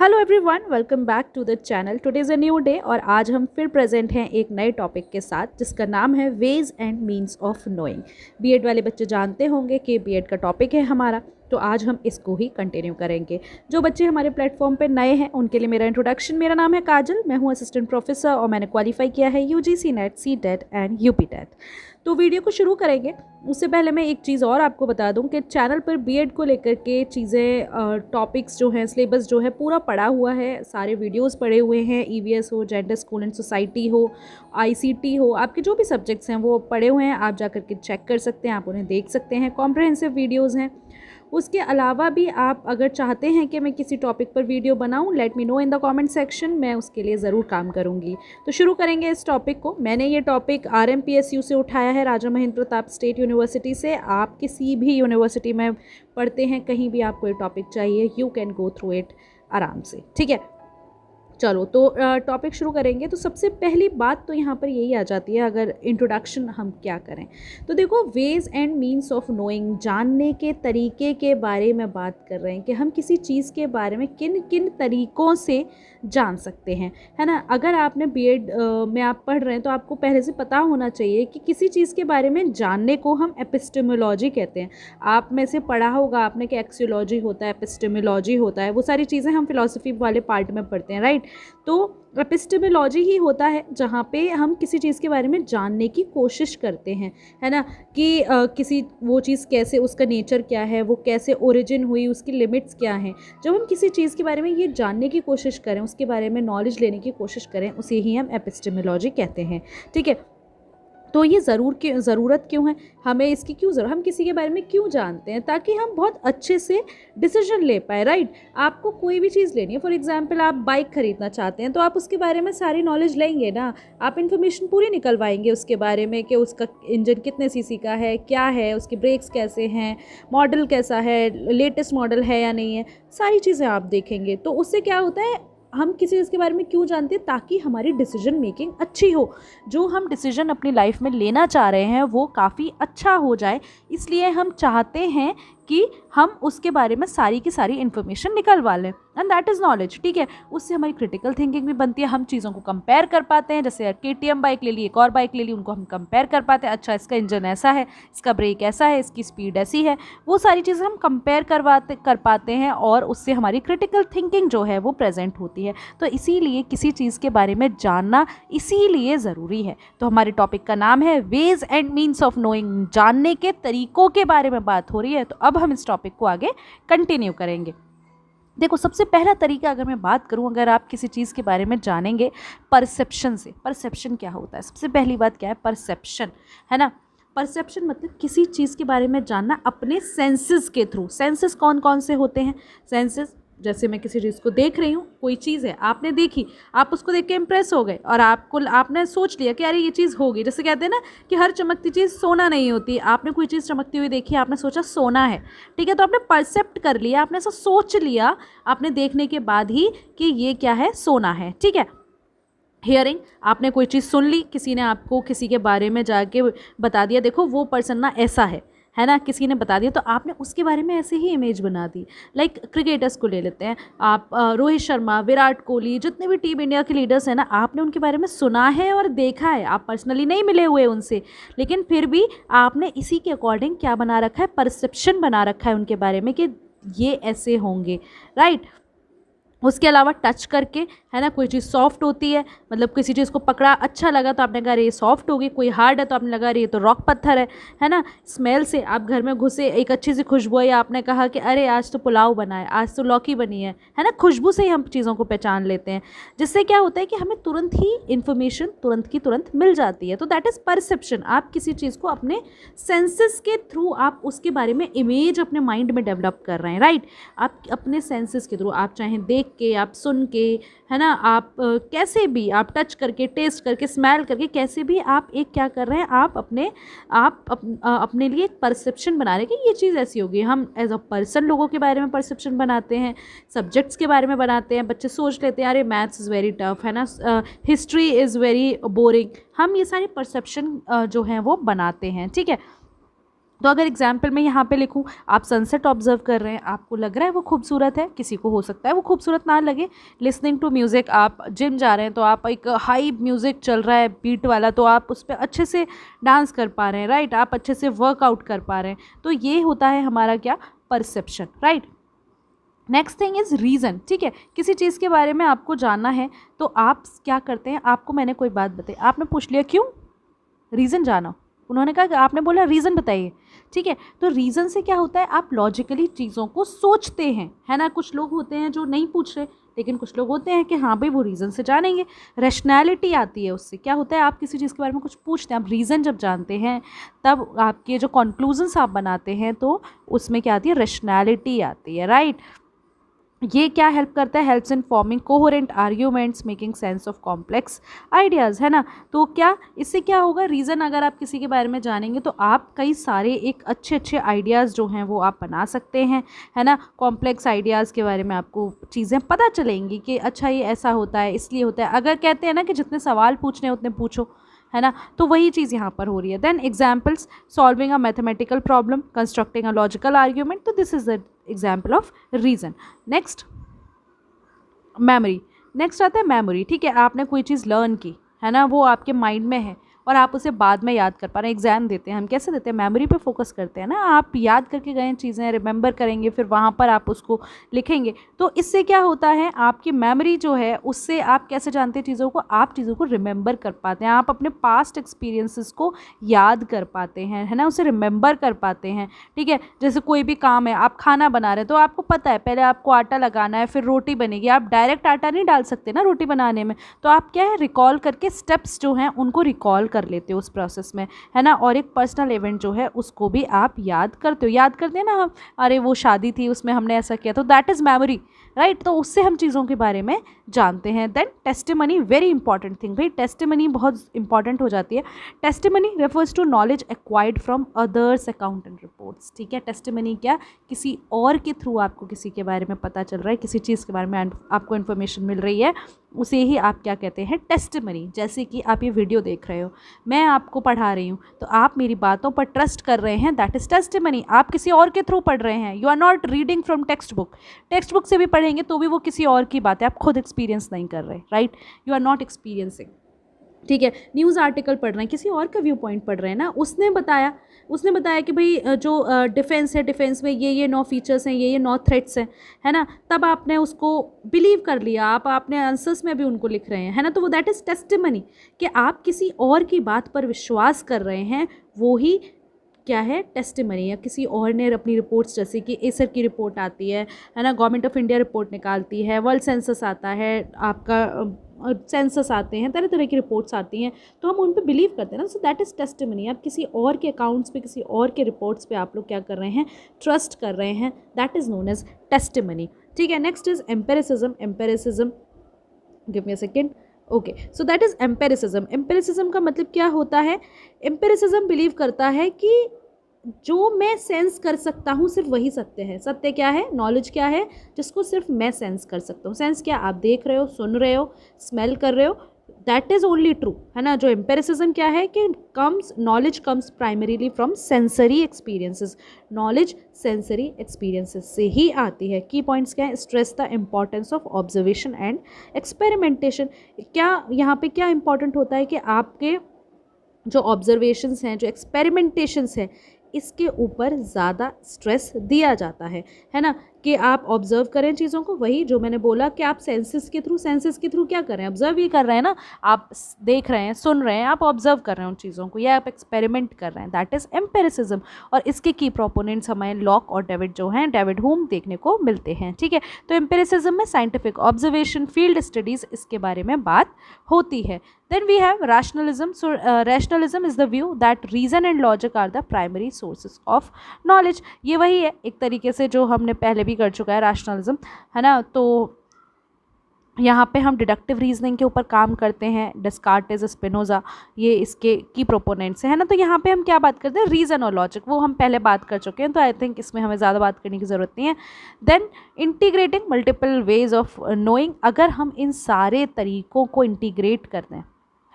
Hello everyone, welcome back to the channel. Today is a new day और आज हम फिर प्रेजेंट हैं एक नए टॉपिक के साथ जिसका नाम है ways and means of knowing. B Ed वाले बच्चे जानते होंगे कि बीएड का टॉपिक है हमारा, तो आज हम इसको ही कंटिन्यू करेंगे। जो बच्चे हमारे प्लेटफॉर्म पे नए हैं उनके लिए मेरा इंट्रोडक्शन। मेरा नाम है काजल, मैं हूँ असिस्टेंट प्रोफेसर और मैंने क्वालिफाई किया है UGC NET, CTET and UP TET. तो वीडियो को शुरू करेंगे उससे पहले मैं एक चीज़ और आपको बता दूं कि चैनल पर बीएड को लेकर के चीज़ें, टॉपिक्स जो हैं, सिलेबस जो है पूरा पड़ा हुआ है, सारे वीडियोस पड़े हुए हैं। ईवीएस हो, जेंडर स्कूल एंड सोसाइटी हो, आईसीटी हो, आपके जो भी सब्जेक्ट्स हैं वो पड़े हुए हैं। आप जा कर के चेक कर सकते हैं, आप उन्हें देख सकते हैं। कॉम्प्रहेंसिव वीडियोज़ हैं। उसके अलावा भी आप अगर चाहते हैं कि मैं किसी टॉपिक पर वीडियो बनाऊं, let me know in the comment section, मैं उसके लिए ज़रूर काम करूंगी। तो शुरू करेंगे इस टॉपिक को। मैंने ये टॉपिक आरएमपीएसयू से उठाया है, राजा महेंद्र प्रताप स्टेट यूनिवर्सिटी से। आप किसी भी यूनिवर्सिटी में पढ़ते हैं, कहीं भी आपको ये टॉपिक चाहिए, you can go through it आराम से, ठीक है। चलो तो टॉपिक शुरू करेंगे। तो सबसे पहली बात तो यहाँ पर यही आ जाती है, अगर इंट्रोडक्शन हम क्या करें तो देखो, ways and means of knowing, जानने के तरीके के बारे में बात कर रहे हैं कि हम किसी चीज़ के बारे में किन किन तरीक़ों से जान सकते हैं, है ना। अगर आपने बीएड में आप पढ़ रहे हैं तो आपको पहले से पता होना चाहिए कि किसी चीज़ के बारे में जानने को हम एपिस्टेमोलॉजी कहते हैं। आप में से पढ़ा होगा आपने कि एक्सियोलॉजी होता है, एपिस्टेमोलॉजी होता है, वो सारी चीज़ें हम फिलॉसफी वाले पार्ट में पढ़ते हैं, राइट। तो एपिस्टेमोलॉजी ही होता है जहाँ पे हम किसी चीज़ के बारे में जानने की कोशिश करते हैं, है ना, कि किसी वो चीज़ कैसे, उसका नेचर क्या है, वो कैसे ओरिजिन हुई, उसकी लिमिट्स क्या हैं। जब हम किसी चीज़ के बारे में ये जानने की कोशिश करें, उसके बारे में नॉलेज लेने की कोशिश करें, उसे ही हम एपिस्टेमोलॉजी कहते हैं, ठीक है। तो ये ज़रूरत क्यों है, हमें इसकी क्यों ज़रूरत, हम किसी के बारे में क्यों जानते हैं, ताकि हम बहुत अच्छे से डिसीजन ले पाए, राइट। आपको कोई भी चीज़ लेनी है, फॉर एग्जांपल आप बाइक ख़रीदना चाहते हैं तो आप उसके बारे में सारी नॉलेज लेंगे ना, आप इन्फॉर्मेशन पूरी निकलवाएंगे उसके बारे में कि उसका इंजन कितने सीसी का है, क्या है, उसके ब्रेक्स कैसे हैं, मॉडल कैसा है, लेटेस्ट मॉडल है या नहीं है, सारी चीज़ें आप देखेंगे। तो उससे क्या होता है, हम किसी चीज़ के बारे में क्यों जानते हैं, ताकि हमारी डिसीजन मेकिंग अच्छी हो, जो हम डिसीजन अपनी लाइफ में लेना चाह रहे हैं वो काफ़ी अच्छा हो जाए। इसलिए हम चाहते हैं कि हम उसके बारे में सारी की सारी इन्फॉर्मेशन निकलवा लें, एंड दैट इज़ नॉलेज, ठीक है। उससे हमारी क्रिटिकल थिंकिंग भी बनती है, हम चीज़ों को कंपेयर कर पाते हैं। जैसे केटीएम बाइक ले ली, एक और बाइक ले ली, उनको हम कंपेयर कर पाते हैं, अच्छा इसका इंजन ऐसा है, इसका ब्रेक ऐसा है, इसकी स्पीड ऐसी है, वो सारी चीज़ें हम कंपेयर कर पाते हैं और उससे हमारी क्रिटिकल थिंकिंग जो है वो प्रेजेंट होती है। तो इसीलिए किसी चीज़ के बारे में जानना इसीलिए ज़रूरी है। तो हमारे टॉपिक का नाम है ways and means of knowing, जानने के तरीक़ों के बारे में बात हो रही है। तो अब हम इस टॉपिक को आगे कंटिन्यू करेंगे। देखो, सबसे पहला तरीका अगर मैं बात करूं, अगर आप किसी चीज़ के बारे में जानेंगे परसेप्शन से। परसेप्शन क्या होता है, सबसे पहली बात क्या है, परसेप्शन, है ना। परसेप्शन मतलब किसी चीज़ के बारे में जानना अपने सेंसेस के थ्रू। सेंसेस कौन कौन से होते हैं, सेंसेस, जैसे मैं किसी चीज़ को देख रही हूँ, कोई चीज़ है आपने देखी, आप उसको देख के इम्प्रेस हो गए और आपने सोच लिया कि अरे ये चीज़ होगी। जैसे कहते हैं ना कि हर चमकती चीज़ सोना नहीं होती, आपने कोई चीज़ चमकती हुई देखी, आपने सोचा सोना है, ठीक है, तो आपने परसेप्ट कर लिया, आपने ऐसा सोच लिया आपने देखने के बाद ही कि ये क्या है, सोना है, ठीक है। हियरिंग, आपने कोई चीज़ सुन ली, किसी ने आपको किसी के बारे में जाके बता दिया, देखो वो पर्सन ना ऐसा है ना, किसी ने बता दिया, तो आपने उसके बारे में ऐसे ही इमेज बना दी। लाइक क्रिकेटर्स को ले लेते हैं आप, रोहित शर्मा, विराट कोहली, जितने भी टीम इंडिया के लीडर्स हैं ना, आपने उनके बारे में सुना है और देखा है, आप पर्सनली नहीं मिले हुए उनसे, लेकिन फिर भी आपने इसी के अकॉर्डिंग क्या बना रखा है, परसेप्शन बना रखा है उनके बारे में कि ये ऐसे होंगे, राइट। उसके अलावा टच करके, है ना, कोई चीज़ सॉफ्ट होती है, मतलब किसी चीज़ को पकड़ा अच्छा लगा तो आपने कहा अरे ये सॉफ्ट होगी, कोई हार्ड है तो आपने लगा अरे ये तो रॉक पत्थर है ना। स्मेल से, आप घर में घुसे, एक अच्छी सी खुशबू है, आपने कहा कि अरे आज तो पुलाव बना है, आज तो लौकी बनी है ना। खुशबू से ही हम चीज़ों को पहचान लेते हैं, जिससे क्या होता है कि हमें तुरंत ही इन्फॉर्मेशन तुरंत की तुरंत मिल जाती है। तो दैट इज़ परसेप्शन। आप किसी चीज़ को अपने सेंसेस के थ्रू आप उसके बारे में इमेज अपने माइंड में डेवलप कर रहे हैं, राइट। आप अपने सेंसेस के थ्रू, आप चाहे देख के, आप सुन के, है ना, आप कैसे भी, आप टच करके, टेस्ट करके, स्मेल करके, कैसे भी आप एक क्या कर रहे हैं, आप अपने लिए एक परसेप्शन बना रहे हैं कि ये चीज़ ऐसी होगी। हम एज अ पर्सन लोगों के बारे में परसेप्शन बनाते हैं, सब्जेक्ट्स के बारे में बनाते हैं। बच्चे सोच लेते हैं अरे मैथ्स इज़ वेरी टफ, है ना, हिस्ट्री इज़ वेरी बोरिंग। हम ये सारी परसेप्शन जो हैं वो बनाते हैं, ठीक है। तो अगर एग्जाम्पल मैं यहाँ पे लिखूँ, आप सनसेट ऑब्जर्व कर रहे हैं, आपको लग रहा है वो खूबसूरत है, किसी को हो सकता है वो खूबसूरत ना लगे। लिसनिंग टू म्यूज़िक, आप जिम जा रहे हैं तो आप एक हाई म्यूज़िक चल रहा है बीट वाला, तो आप उस पर अच्छे से डांस कर पा रहे हैं, राइट, आप अच्छे से वर्कआउट कर पा रहे हैं। तो ये होता है हमारा क्या, perception, right. Next thing is reason, ठीक है। किसी चीज़ के बारे में आपको जानना है तो आप क्या करते हैं, आपको मैंने कोई बात बताई, आपने पूछ लिया क्यों, रीज़न जाना, उन्होंने कहा कि आपने बोला रीज़न बताइए, ठीक है। तो रीज़न से क्या होता है, आप लॉजिकली चीज़ों को सोचते हैं, है ना। कुछ लोग होते हैं जो नहीं पूछ रहे, लेकिन कुछ लोग होते हैं कि हाँ भाई वो रीज़न से जानेंगे, रैशनैलिटी आती है उससे। क्या होता है, आप किसी चीज़ के बारे में कुछ पूछते हैं, आप रीज़न जब जानते हैं तब आपके जो कंक्लूजन्स आप बनाते हैं तो उसमें क्या आती है, रैशनैलिटी आती है, राइट। ये क्या हेल्प करता है, helps in forming coherent arguments, making sense of complex ideas, है ना। तो क्या इससे क्या होगा, रीज़न अगर आप किसी के बारे में जानेंगे तो आप कई सारे एक अच्छे अच्छे आइडियाज़ जो हैं वो आप बना सकते हैं, है ना। कॉम्प्लेक्स आइडियाज़ के बारे में आपको चीज़ें पता चलेंगी कि अच्छा ये ऐसा होता है, इसलिए होता है। अगर कहते हैं ना कि जितने सवाल पूछने उतने पूछो, है ना, तो वही चीज़ यहाँ पर हो रही है। Then examples, solving a mathematical problem, constructing a logical argument, तो this is the example of reason. Next memory, next आता है मेमोरी, ठीक है। आपने कोई चीज़ लर्न की, है ना, वो आपके माइंड में है और आप उसे बाद में याद कर पा रहे हैं। एग्जाम देते हैं हम कैसे देते हैं, मेमोरी पे फोकस करते हैं ना, आप याद करके गए चीज़ें रिमेंबर करेंगे, फिर वहाँ पर आप उसको लिखेंगे। तो इससे क्या होता है, आपकी मेमोरी जो है उससे आप कैसे जानते हैं चीज़ों को, आप चीज़ों को रिमेंबर कर पाते हैं, आप अपने पास्ट एक्सपीरियंसेस को याद कर पाते हैं, है ना, उसे रिमेंबर कर पाते हैं, ठीक है। जैसे कोई भी काम है, आप खाना बना रहे हैं तो आपको पता है पहले आपको आटा लगाना है फिर रोटी बनेगी, आप डायरेक्ट आटा नहीं डाल सकते ना रोटी बनाने में, तो आप क्या है, रिकॉल करके स्टेप्स जो हैं उनको रिकॉल कर लेते हो उस प्रोसेस में, है ना। और एक पर्सनल इवेंट जो है उसको भी आप याद करते हो, याद करते हैं ना हम, अरे वो शादी थी उसमें हमने ऐसा किया, तो दैट इज़ मेमोरी, राइट। तो उससे हम चीज़ों के बारे में जानते हैं। Then testimony, very important thing, भाई टेस्टिमनी बहुत इंपॉर्टेंट हो जाती है। Testimony refers to knowledge acquired from others account and reports, ठीक है। टेस्टिमनी क्या, किसी और के थ्रू आपको किसी के बारे में पता चल रहा है, किसी चीज़ के बारे में आपको इन्फॉर्मेशन मिल रही है, उसे ही आप क्या कहते हैं, टेस्टिमनी। जैसे कि आप ये वीडियो देख रहे हो, मैं आपको पढ़ा रही हूँ तो आप मेरी बातों पर ट्रस्ट कर रहे हैं, दैट इज़ टेस्टिमनी। आप किसी और के थ्रू पढ़ रहे हैं, you are not reading from text book, text book से भी पढ़ेंगे तो भी वो किसी और की बात है, आप खुद एक्सपीरियंस नहीं कर रहे, right, you are not experiencing, ठीक है। न्यूज़ आर्टिकल पढ़ रहे हैं, किसी और का व्यू पॉइंट पढ़ रहे हैं ना, उसने बताया कि भाई जो डिफेंस है, डिफेंस में ये 9 फीचर्स हैं, ये 9 थ्रेट्स हैं, है ना, तब आपने उसको बिलीव कर लिया, आप अपने आंसर्स में भी उनको लिख रहे हैं, है ना। तो वो दैट इज़ टेस्टिमनी, कि आप किसी और की बात पर विश्वास कर रहे हैं, वो ही क्या है, टेस्टिमनी। या किसी और ने अपनी रिपोर्ट्स, जैसे कि एसर की रिपोर्ट आती है ना, गवर्नमेंट ऑफ इंडिया रिपोर्ट निकालती है, वर्ल्ड सेंसस आता है, आपका सेंसस आते हैं, तरह तरह की रिपोर्ट्स आती हैं, तो हम उन पे बिलीव करते हैं ना, सो दैट इज़ टेस्टिमनी। आप किसी और के अकाउंट्स पे, किसी और के रिपोर्ट्स पे आप लोग क्या कर रहे हैं, ट्रस्ट कर रहे हैं, that is known as testimony, ठीक है। Next is empiricism, empiricism, give me a second, okay, so that is empiricism. Empiricism का मतलब क्या होता है, एम्पेरिसिज्म बिलीव करता है कि जो मैं सेंस कर सकता हूँ सिर्फ वही सत्य है। सत्य क्या है, नॉलेज क्या है, जिसको सिर्फ मैं सेंस कर सकता हूँ। सेंस क्या, आप देख रहे हो, सुन रहे हो, स्मेल कर रहे हो, दैट इज़ ओनली ट्रू, है ना। जो एम्पेरिसिज्म क्या है कि knowledge comes primarily from sensory experiences, knowledge sensory experiences से ही आती है। की पॉइंट्स क्या है, stress the importance of observation and experimentation. क्या यहाँ पे क्या इंपॉर्टेंट होता है कि आपके जो ऑब्जर्वेशंस हैं, जो एक्सपेरिमेंटेशंस हैं, इसके ऊपर ज़्यादा स्ट्रेस दिया जाता है ना, कि आप ऑब्जर्व करें चीज़ों को, वही जो मैंने बोला कि आप सेंसेस के थ्रू क्या कर रहे हैं, ऑब्जर्व ही कर रहे हैं ना, आप देख रहे हैं, सुन रहे हैं, आप ऑब्जर्व कर रहे हैं उन चीज़ों को, या आप एक्सपेरिमेंट कर रहे हैं, दैट इज़ एम्पेरिसिज्म। और इसके की प्रोपोनेंट्स हमें लॉक और डेविड जो हैं, डेविड हुम देखने को मिलते हैं, ठीक है। तो एम्पेरिसिज्म में साइंटिफिक ऑब्जर्वेशन, फील्ड स्टडीज़, इसके बारे में बात होती है। Then we have rationalism. So rationalism is the view that reason and logic are the primary sources of knowledge. ये वही है एक तरीके से जो हमने पहले भी कर चुका है, rationalism, है ना। तो यहाँ पे हम डिडक्टिव रीजनिंग के ऊपर काम करते हैं, डेस्कार्टेस, स्पिनोजा, ये इसके की प्रोपोनेंट्स है ना। तो यहाँ पे हम क्या बात करते हैं, रीज़न और लॉजिक, वो हम पहले बात कर चुके हैं, तो आई थिंक इसमें हमें ज़्यादा बात करने की ज़रूरत नहीं है। Then integrating multiple ways of knowing, अगर हम इन सारे तरीक़ों को इंटीग्रेट कर दें,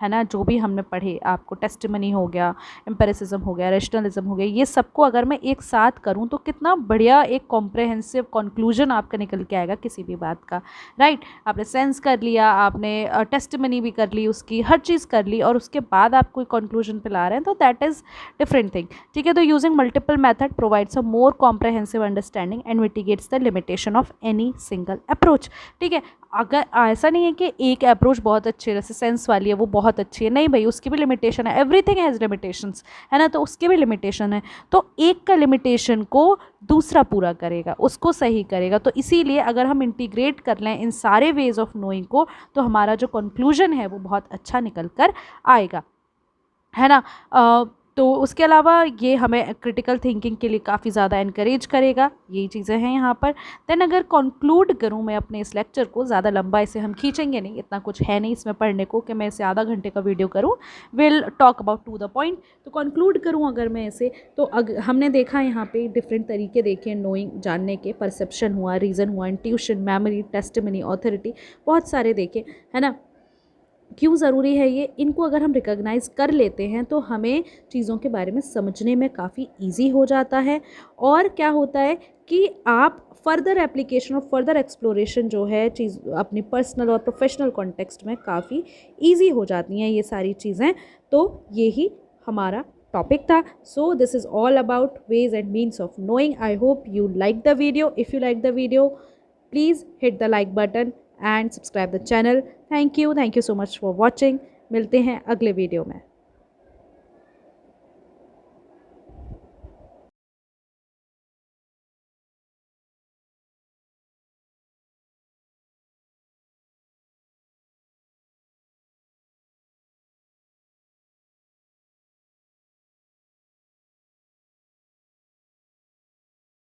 है ना, जो भी हमने पढ़े, आपको टेस्टिमनी हो गया, एम्पेरिसिज्म हो गया, रैशनलिज्म हो गया, ये सबको अगर मैं एक साथ करूँ तो कितना बढ़िया एक कॉम्प्रहेंसिव कंक्लूजन आपका निकल के आएगा किसी भी बात का, राइट। आपने सेंस कर लिया, आपने टेस्टिमनी भी कर ली, उसकी हर चीज़ कर ली, और उसके बाद आप कोई कंक्लूजन पे ला रहे हैं, तो दैट इज़ डिफरेंट थिंग, ठीक है। तो using multiple method provides a more comprehensive understanding and mitigates the limitation of any single approach, ठीक है। अगर ऐसा नहीं है कि एक अप्रोच बहुत अच्छी है, जैसे सेंस वाली है वो बहुत अच्छी है, नहीं भाई, उसकी भी लिमिटेशन है, एवरीथिंग हैज़ लिमिटेशंस, है ना, तो उसके भी लिमिटेशन है, तो एक का लिमिटेशन को दूसरा पूरा करेगा, उसको सही करेगा। तो इसीलिए अगर हम इंटीग्रेट कर लें इन सारे वेज ऑफ नोइंग को, तो हमारा जो कंक्लूजन है वो बहुत अच्छा निकल कर आएगा, है ना। तो उसके अलावा ये हमें क्रिटिकल थिंकिंग के लिए काफ़ी ज़्यादा इनकरेज करेगा, यही चीज़ें हैं यहाँ पर। देन अगर कंक्लूड करूँ मैं अपने इस लेक्चर को, ज़्यादा लंबा इसे हम खींचेंगे नहीं, इतना कुछ है नहीं इसमें पढ़ने को कि मैं इसे आधा घंटे का वीडियो करूँ, will talk about to the point. तो कंक्लूड करूँ अगर मैं इसे, तो हमने देखा यहाँ पे डिफरेंट तरीके देखे नोइंग, जानने के, परसेप्शन हुआ, रीज़न हुआ, इंट्यूशन, मेमोरी, टेस्टिमनी, ऑथोरिटी, बहुत सारे देखे, है ना। क्यों ज़रूरी है ये, इनको अगर हम रिकॉग्नाइज़ कर लेते हैं तो हमें चीज़ों के बारे में समझने में काफ़ी इजी हो जाता है, और क्या होता है कि आप फर्दर एप्लीकेशन और फर्दर एक्सप्लोरेशन जो है चीज़ अपनी पर्सनल और प्रोफेशनल कॉन्टेक्स्ट में काफ़ी इजी हो जाती हैं ये सारी चीज़ें। तो यही हमारा टॉपिक था। So this is all about ways and means of knowing. I hope you like the video. If you like the video, please hit the like button and subscribe the channel. Thank you so much for watching. मिलते हैं अगले video में।